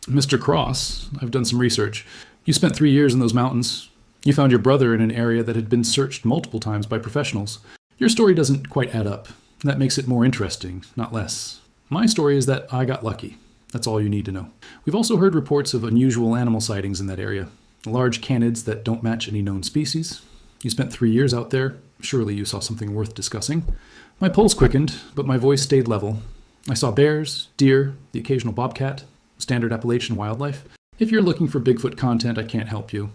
Mr. Cross, I've done some research. You spent 3 years in those mountains. You found your brother in an area that had been searched multiple times by professionals. Your story doesn't quite add up. That makes it more interesting, not less. My story is that I got lucky. That's all you need to know. We've also heard reports of unusual animal sightings in that area. Large canids that don't match any known species. You spent 3 years out there. Surely you saw something worth discussing. My pulse quickened, but my voice stayed level. I saw bears, deer, the occasional bobcat, standard Appalachian wildlife. If you're looking for Bigfoot content, I can't help you.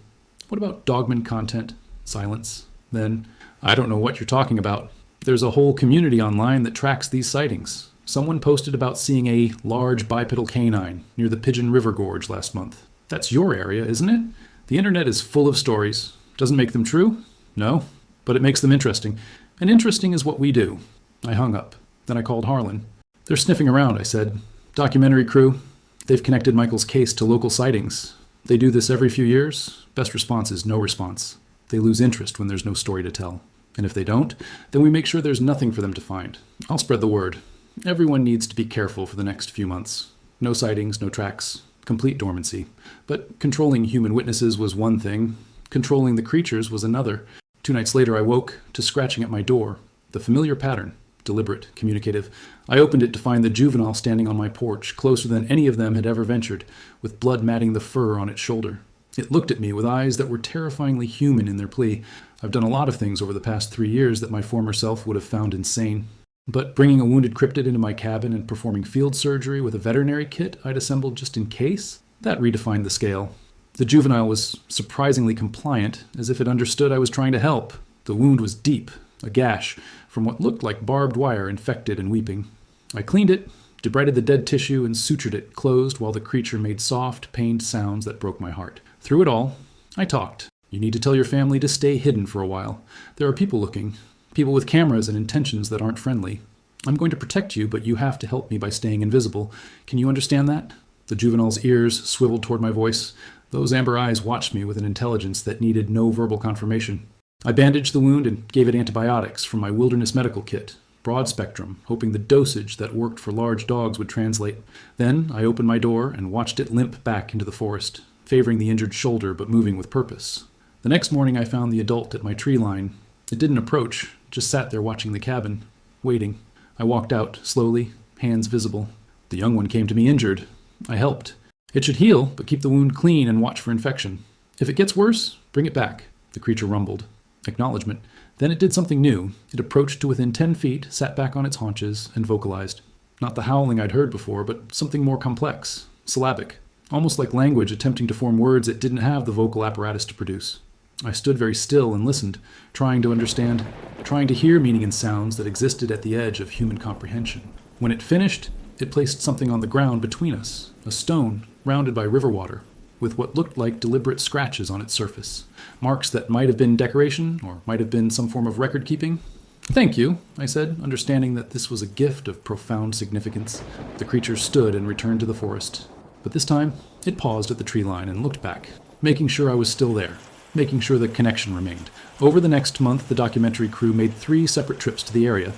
What about Dogman content? Silence. Then, I don't know what you're talking about. There's a whole community online that tracks these sightings. Someone posted about seeing a large bipedal canine near the Pigeon River Gorge last month. That's your area, isn't it? The internet is full of stories. Doesn't make them true? No, but it makes them interesting. And interesting is what we do. I hung up. Then I called Harlan. They're sniffing around, I said. Documentary crew. They've connected Michael's case to local sightings. They do this every few years. Best response is no response. They lose interest when there's no story to tell. And if they don't, then we make sure there's nothing for them to find. I'll spread the word. Everyone needs to be careful for the next few months. No sightings, no tracks, complete dormancy. But controlling human witnesses was one thing. Controlling the creatures was another. 2 nights later, I woke to scratching at my door. The familiar pattern. Deliberate, communicative. I opened it to find the juvenile standing on my porch, closer than any of them had ever ventured, with blood matting the fur on its shoulder. It looked at me with eyes that were terrifyingly human in their plea. I've done a lot of things over the past 3 years that my former self would have found insane. But bringing a wounded cryptid into my cabin and performing field surgery with a veterinary kit I'd assembled just in case, that redefined the scale. The juvenile was surprisingly compliant, as if it understood I was trying to help. The wound was deep, a gash, from what looked like barbed wire, infected and weeping. I cleaned it, debrided the dead tissue, and sutured it closed while the creature made soft, pained sounds that broke my heart. Through it all, I talked. You need to tell your family to stay hidden for a while. There are people looking. People with cameras and intentions that aren't friendly. I'm going to protect you, but you have to help me by staying invisible. Can you understand that? The juvenile's ears swiveled toward my voice. Those amber eyes watched me with an intelligence that needed no verbal confirmation. I bandaged the wound and gave it antibiotics from my wilderness medical kit, broad spectrum, hoping the dosage that worked for large dogs would translate. Then I opened my door and watched it limp back into the forest, favoring the injured shoulder but moving with purpose. The next morning I found the adult at my tree line. It didn't approach, just sat there watching the cabin, waiting. I walked out, slowly, hands visible. The young one came to me injured. I helped. It should heal, but keep the wound clean and watch for infection. If it gets worse, bring it back. The creature rumbled. Acknowledgement. Then it did something new. It approached to within 10 feet, sat back on its haunches, and vocalized. Not the howling I'd heard before, but something more complex, syllabic, almost like language attempting to form words it didn't have the vocal apparatus to produce. I stood very still and listened, trying to understand, trying to hear meaning in sounds that existed at the edge of human comprehension. When it finished, it placed something on the ground between us, a stone rounded by river water, with what looked like deliberate scratches on its surface, marks that might have been decoration or might have been some form of record-keeping. Thank you, I said, understanding that this was a gift of profound significance. The creature stood and returned to the forest. But this time, it paused at the tree line and looked back, making sure I was still there, making sure the connection remained. Over the next month, the documentary crew made 3 separate trips to the area.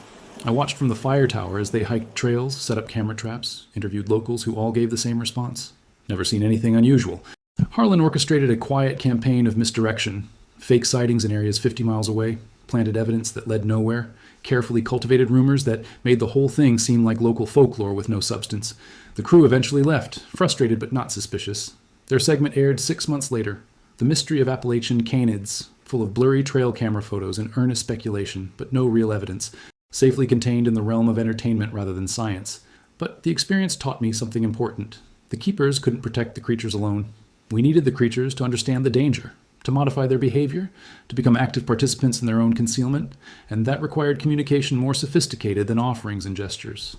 I watched from the fire tower as they hiked trails, set up camera traps, interviewed locals who all gave the same response. Never seen anything unusual. Harlan orchestrated a quiet campaign of misdirection, fake sightings in areas 50 miles away, planted evidence that led nowhere, carefully cultivated rumors that made the whole thing seem like local folklore with no substance. The crew eventually left, frustrated but not suspicious. Their segment aired 6 months later. The mystery of Appalachian canids, full of blurry trail camera photos and earnest speculation, but no real evidence, safely contained in the realm of entertainment rather than science. But the experience taught me something important. The keepers couldn't protect the creatures alone. We needed the creatures to understand the danger, to modify their behavior, to become active participants in their own concealment, and that required communication more sophisticated than offerings and gestures.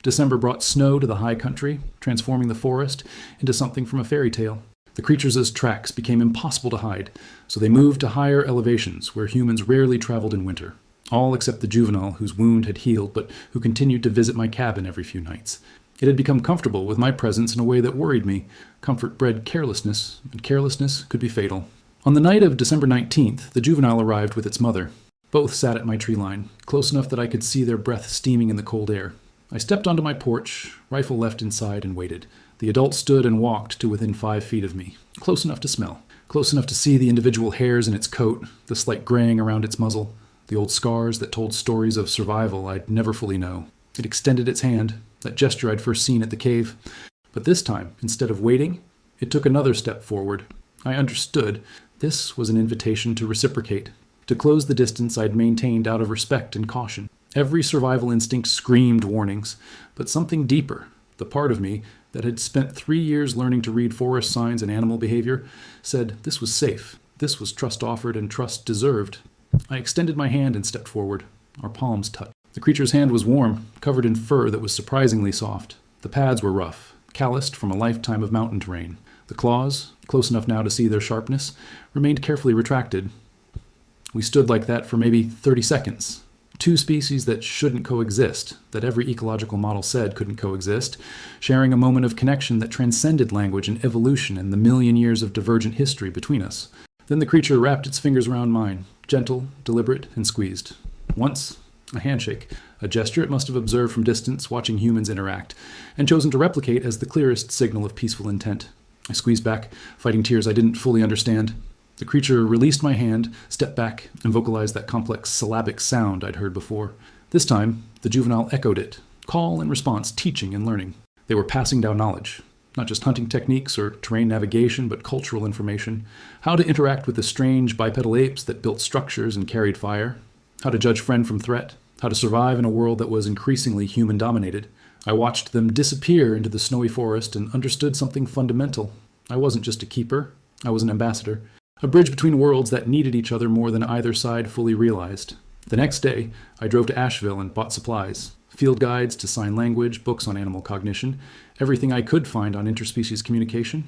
December brought snow to the high country, transforming the forest into something from a fairy tale. The creatures' tracks became impossible to hide, so they moved to higher elevations where humans rarely traveled in winter. All except the juvenile whose wound had healed but who continued to visit my cabin every few nights. It had become comfortable with my presence in a way that worried me. Comfort bred carelessness, and carelessness could be fatal. On the night of December 19th, the juvenile arrived with its mother. Both sat at my tree line, close enough that I could see their breath steaming in the cold air. I stepped onto my porch, rifle left inside, and waited. The adult stood and walked to within 5 feet of me, close enough to smell, close enough to see the individual hairs in its coat, the slight graying around its muzzle, the old scars that told stories of survival I'd never fully know. It extended its hand, that gesture I'd first seen at the cave. But this time, instead of waiting, it took another step forward. I understood this was an invitation to reciprocate, to close the distance I'd maintained out of respect and caution. Every survival instinct screamed warnings, but something deeper, the part of me that had spent 3 years learning to read forest signs and animal behavior, said this was safe, this was trust offered and trust deserved. I extended my hand and stepped forward. Our palms touched. The creature's hand was warm, covered in fur that was surprisingly soft. The pads were rough, calloused from a lifetime of mountain terrain. The claws, close enough now to see their sharpness, remained carefully retracted. We stood like that for maybe 30 seconds. Two species that shouldn't coexist, that every ecological model said couldn't coexist, sharing a moment of connection that transcended language and evolution and the million years of divergent history between us. Then the creature wrapped its fingers around mine, gentle, deliberate, and squeezed. Once, a handshake, a gesture it must have observed from distance, watching humans interact, and chosen to replicate as the clearest signal of peaceful intent. I squeezed back, fighting tears I didn't fully understand. The creature released my hand, stepped back, and vocalized that complex syllabic sound I'd heard before. This time, the juvenile echoed it, call and response, teaching and learning. They were passing down knowledge. Not just hunting techniques or terrain navigation, but cultural information. How to interact with the strange bipedal apes that built structures and carried fire. How to judge friend from threat. How to survive in a world that was increasingly human-dominated. I watched them disappear into the snowy forest and understood something fundamental. I wasn't just a keeper. I was an ambassador. A bridge between worlds that needed each other more than either side fully realized. The next day, I drove to Asheville and bought supplies. Field guides to sign language, books on animal cognition, everything I could find on interspecies communication.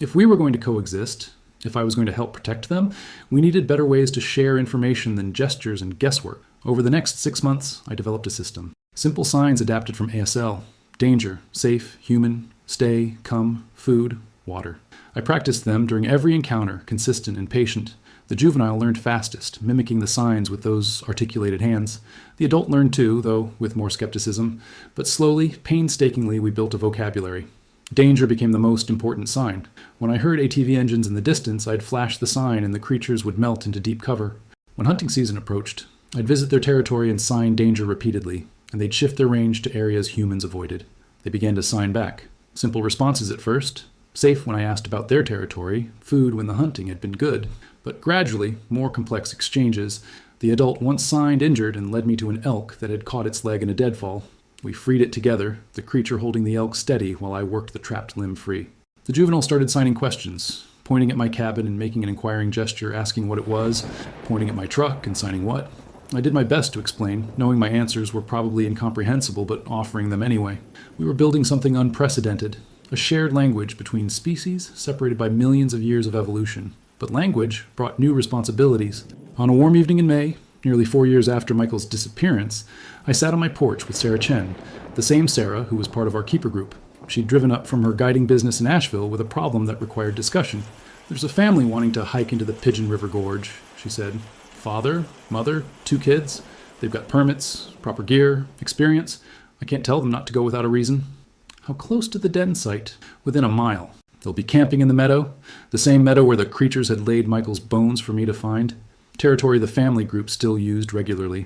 If we were going to coexist, if I was going to help protect them, we needed better ways to share information than gestures and guesswork. Over the next 6 months, I developed a system. Simple signs adapted from ASL. Danger, safe, human, stay, come, food, water. I practiced them during every encounter, consistent and patient. The juvenile learned fastest, mimicking the signs with those articulated hands. The adult learned too, though with more skepticism. But slowly, painstakingly, we built a vocabulary. Danger became the most important sign. When I heard ATV engines in the distance, I'd flash the sign and the creatures would melt into deep cover. When hunting season approached, I'd visit their territory and sign danger repeatedly, and they'd shift their range to areas humans avoided. They began to sign back. Simple responses at first. Safe when I asked about their territory, food when the hunting had been good. But gradually, more complex exchanges. The adult once signed injured and led me to an elk that had caught its leg in a deadfall. We freed it together, the creature holding the elk steady while I worked the trapped limb free. The juvenile started signing questions, pointing at my cabin and making an inquiring gesture, asking what it was, pointing at my truck and signing what. I did my best to explain, knowing my answers were probably incomprehensible, but offering them anyway. We were building something unprecedented, a shared language between species separated by millions of years of evolution. But language brought new responsibilities. On a warm evening in May, nearly 4 years after Michael's disappearance, I sat on my porch with Sarah Chen, the same Sarah who was part of our keeper group. She'd driven up from her guiding business in Asheville with a problem that required discussion. There's a family wanting to hike into the Pigeon River Gorge, she said. Father, mother, 2 kids. They've got permits, proper gear, experience. I can't tell them not to go without a reason. How close to the den site? Within a mile. They'll be camping in the meadow, the same meadow where the creatures had laid Michael's bones for me to find. Territory the family group still used regularly.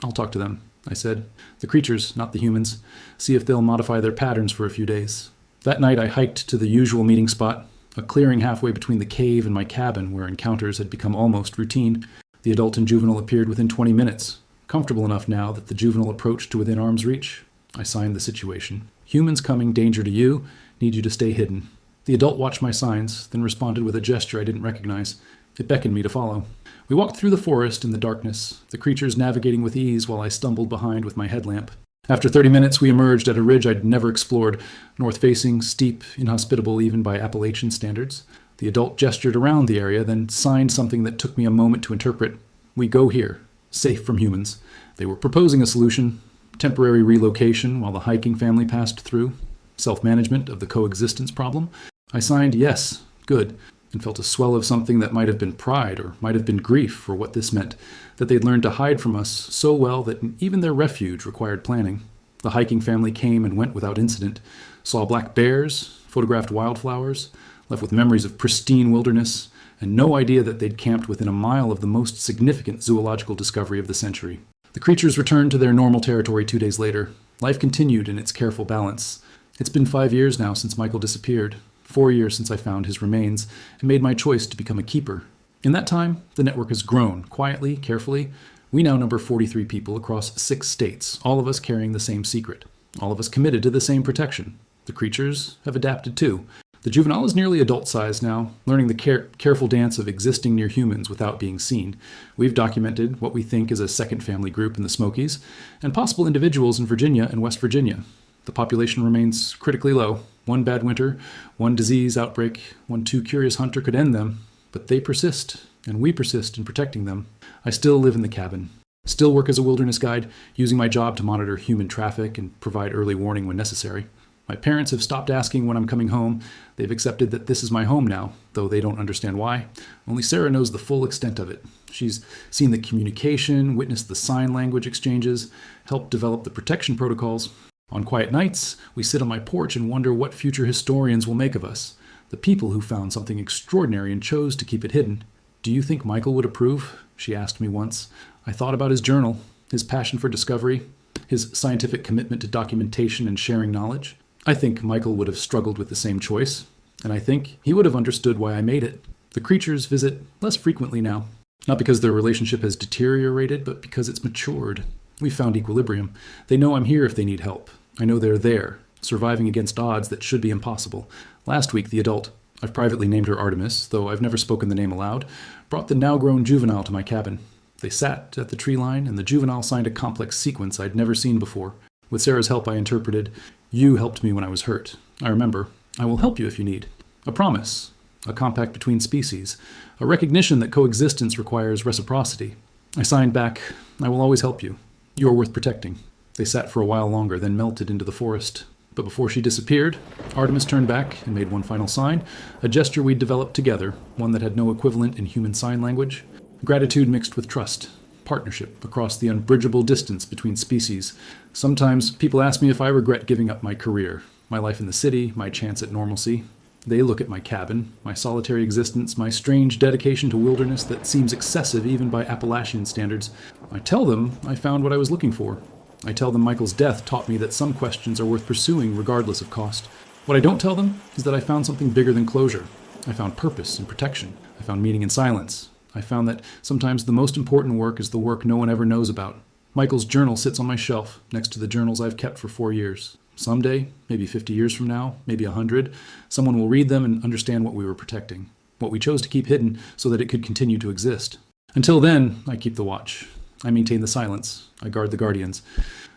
I'll talk to them, I said. The creatures, not the humans. See if they'll modify their patterns for a few days. That night I hiked to the usual meeting spot, a clearing halfway between the cave and my cabin where encounters had become almost routine. The adult and juvenile appeared within 20 minutes, comfortable enough now that the juvenile approached to within arm's reach. I signed the situation. Humans coming, danger to you, need you to stay hidden. The adult watched my signs, then responded with a gesture I didn't recognize. It beckoned me to follow. We walked through the forest in the darkness, the creatures navigating with ease while I stumbled behind with my headlamp. After 30 minutes, we emerged at a ridge I'd never explored, north-facing, steep, inhospitable even by Appalachian standards. The adult gestured around the area, then signed something that took me a moment to interpret. We go here, safe from humans. They were proposing a solution, temporary relocation while the hiking family passed through, self-management of the coexistence problem. I signed yes, good, and felt a swell of something that might have been pride or might have been grief for what this meant, that they'd learned to hide from us so well that even their refuge required planning. The hiking family came and went without incident, saw black bears, photographed wildflowers, left with memories of pristine wilderness, and no idea that they'd camped within a mile of the most significant zoological discovery of the century. The creatures returned to their normal territory 2 days later. Life continued in its careful balance. It's been 5 years now since Michael disappeared, 4 years since I found his remains, and made my choice to become a keeper. In that time, the network has grown, quietly, carefully. We now number 43 people across 6 states, all of us carrying the same secret, all of us committed to the same protection. The creatures have adapted too. The juvenile is nearly adult-sized now, learning the careful dance of existing near humans without being seen. We've documented what we think is a second family group in the Smokies, and possible individuals in Virginia and West Virginia. The population remains critically low. One bad winter, one disease outbreak, one too curious hunter could end them, but they persist, and we persist in protecting them. I still live in the cabin, still work as a wilderness guide, using my job to monitor human traffic and provide early warning when necessary. My parents have stopped asking when I'm coming home. They've accepted that this is my home now, though they don't understand why. Only Sarah knows the full extent of it. She's seen the communication, witnessed the sign language exchanges, helped develop the protection protocols. On quiet nights, we sit on my porch and wonder what future historians will make of us, the people who found something extraordinary and chose to keep it hidden. Do you think Michael would approve? She asked me once. I thought about his journal, his passion for discovery, his scientific commitment to documentation and sharing knowledge. I think Michael would have struggled with the same choice, and I think he would have understood why I made it. The creatures visit less frequently now, not because their relationship has deteriorated, but because it's matured. We've found equilibrium. They know I'm here if they need help. I know they're there, surviving against odds that should be impossible. Last week, the adult, I've privately named her Artemis, though I've never spoken the name aloud, brought the now-grown juvenile to my cabin. They sat at the tree line, and the juvenile signed a complex sequence I'd never seen before. With Sarah's help, I interpreted, "You helped me when I was hurt. I remember. I will help you if you need." A promise, a compact between species, a recognition that coexistence requires reciprocity. I signed back, "I will always help you. You are worth protecting." They sat for a while longer, then melted into the forest. But before she disappeared, Artemis turned back and made one final sign, a gesture we'd developed together, one that had no equivalent in human sign language. Gratitude mixed with trust. Partnership across the unbridgeable distance between species. Sometimes people ask me if I regret giving up my career, my life in the city, my chance at normalcy. They look at my cabin, my solitary existence, my strange dedication to wilderness that seems excessive even by Appalachian standards. I tell them I found what I was looking for. I tell them Michael's death taught me that some questions are worth pursuing regardless of cost. What I don't tell them is that I found something bigger than closure. I found purpose and protection. I found meaning in silence. I found that sometimes the most important work is the work no one ever knows about. Michael's journal sits on my shelf next to the journals I've kept for 4 years. Someday, maybe 50 years from now, maybe 100, someone will read them and understand what we were protecting, what we chose to keep hidden so that it could continue to exist. Until then, I keep the watch. I maintain the silence. I guard the guardians.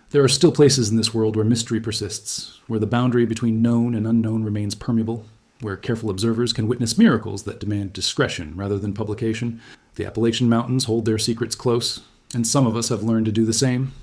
There are still places in this world where mystery persists, where the boundary between known and unknown remains permeable, where careful observers can witness miracles that demand discretion rather than publication. The Appalachian Mountains hold their secrets close, and some of us have learned to do the same.